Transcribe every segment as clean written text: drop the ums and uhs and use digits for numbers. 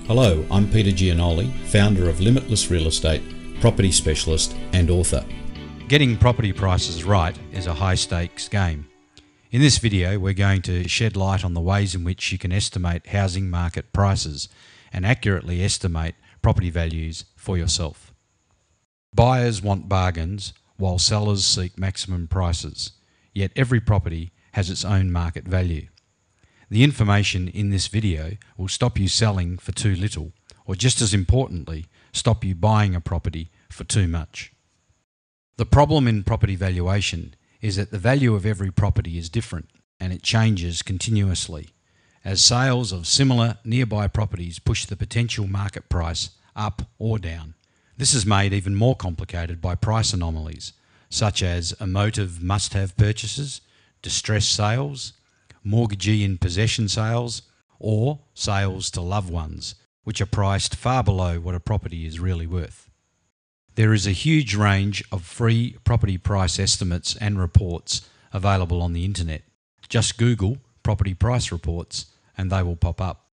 Hello, I'm Peter Gianoli, founder of Limitless Real Estate, property specialist and author. Getting property prices right is a high-stakes game. In this video, we're going to shed light on the ways in which you can estimate housing market prices and accurately estimate property values for yourself. Buyers want bargains while sellers seek maximum prices, yet every property has its own market value. The information in this video will stop you selling for too little, or just as importantly, stop you buying a property for too much. The problem in property valuation is that the value of every property is different and it changes continuously as sales of similar nearby properties push the potential market price up or down. This is made even more complicated by price anomalies such as emotive must-have purchases, distressed sales, mortgagee in possession sales, or sales to loved ones, which are priced far below what a property is really worth. There is a huge range of free property price estimates and reports available on the internet. Just Google property price reports and they will pop up.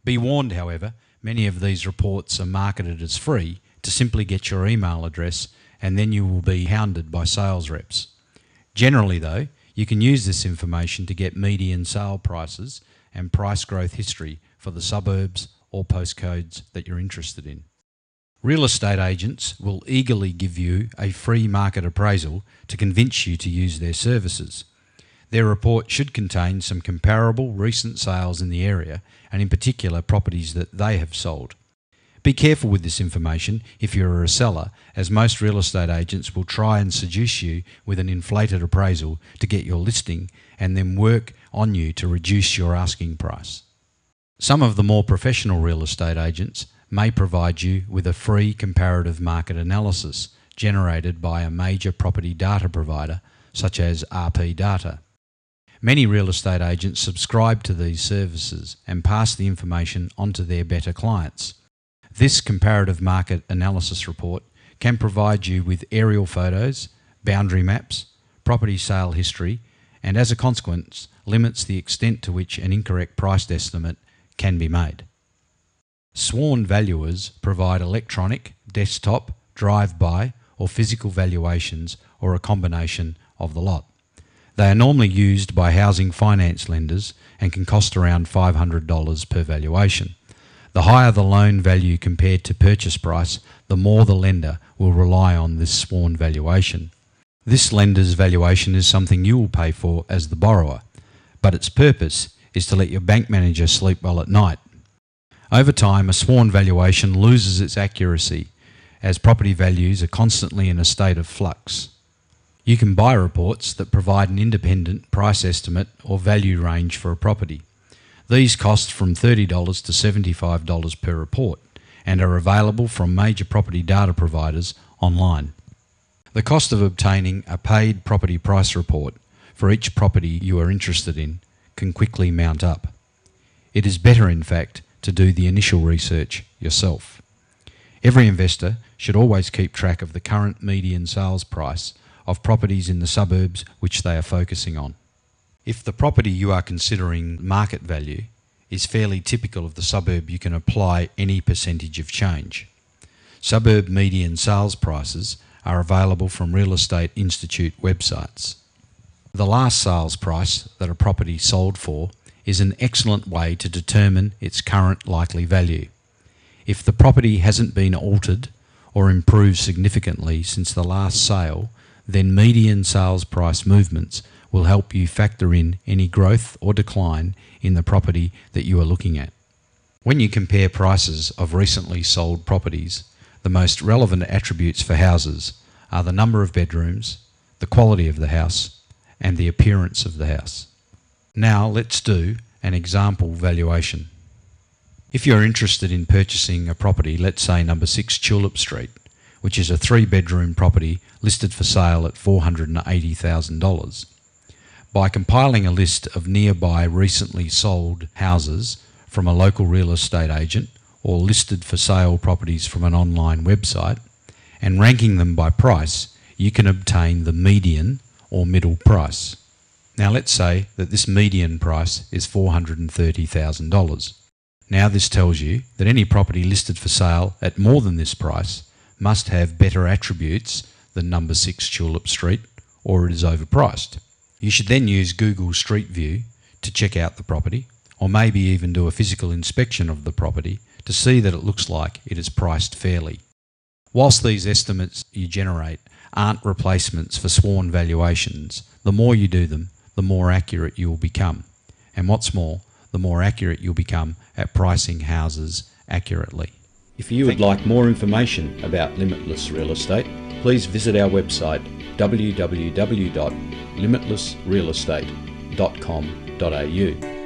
Be warned, however, many of these reports are marketed as free to simply get your email address, and then you will be hounded by sales reps. Generally though, you can use this information to get median sale prices and price growth history for the suburbs or postcodes that you're interested in. Real estate agents will eagerly give you a free market appraisal to convince you to use their services. Their report should contain some comparable recent sales in the area and in particular properties that they have sold. Be careful with this information if you're a seller, as most real estate agents will try and seduce you with an inflated appraisal to get your listing and then work on you to reduce your asking price. Some of the more professional real estate agents may provide you with a free comparative market analysis generated by a major property data provider such as RP Data. Many real estate agents subscribe to these services and pass the information on to their better clients. This comparative market analysis report can provide you with aerial photos, boundary maps, property sale history, and as a consequence, limits the extent to which an incorrect price estimate can be made. Sworn valuers provide electronic, desktop, drive-by, or physical valuations, or a combination of the lot. They are normally used by housing finance lenders and can cost around $500 per valuation. The higher the loan value compared to purchase price, the more the lender will rely on this sworn valuation. This lender's valuation is something you will pay for as the borrower, but its purpose is to let your bank manager sleep well at night. Over time, a sworn valuation loses its accuracy as property values are constantly in a state of flux. You can buy reports that provide an independent price estimate or value range for a property. These cost from $30 to $75 per report and are available from major property data providers online. The cost of obtaining a paid property price report for each property you are interested in can quickly mount up. It is better, in fact, to do the initial research yourself. Every investor should always keep track of the current median sales price of properties in the suburbs which they are focusing on. If the property you are considering market value is fairly typical of the suburb, you can apply any percentage of change. Suburb median sales prices are available from Real Estate Institute websites. The last sales price that a property sold for is an excellent way to determine its current likely value. If the property hasn't been altered or improved significantly since the last sale, then median sales price movements will help you factor in any growth or decline in the property that you are looking at. When you compare prices of recently sold properties, the most relevant attributes for houses are the number of bedrooms, the quality of the house, and the appearance of the house. Now let's do an example valuation. If you're interested in purchasing a property, let's say number 6 Tulip Street, which is a 3-bedroom property listed for sale at $480,000. By compiling a list of nearby recently sold houses from a local real estate agent or listed for sale properties from an online website and ranking them by price, you can obtain the median or middle price. Now let's say that this median price is $430,000. Now this tells you that any property listed for sale at more than this price must have better attributes than number 6 Tulip Street, or it is overpriced. You should then use Google Street View to check out the property, or maybe even do a physical inspection of the property to see that it looks like it is priced fairly. Whilst these estimates you generate aren't replacements for sworn valuations, the more you do them, the more accurate you will become. And what's more, the more accurate you'll become at pricing houses accurately. If you would like more information about Limitless Real Estate, please visit our website www.limitlessrealestate.com.au.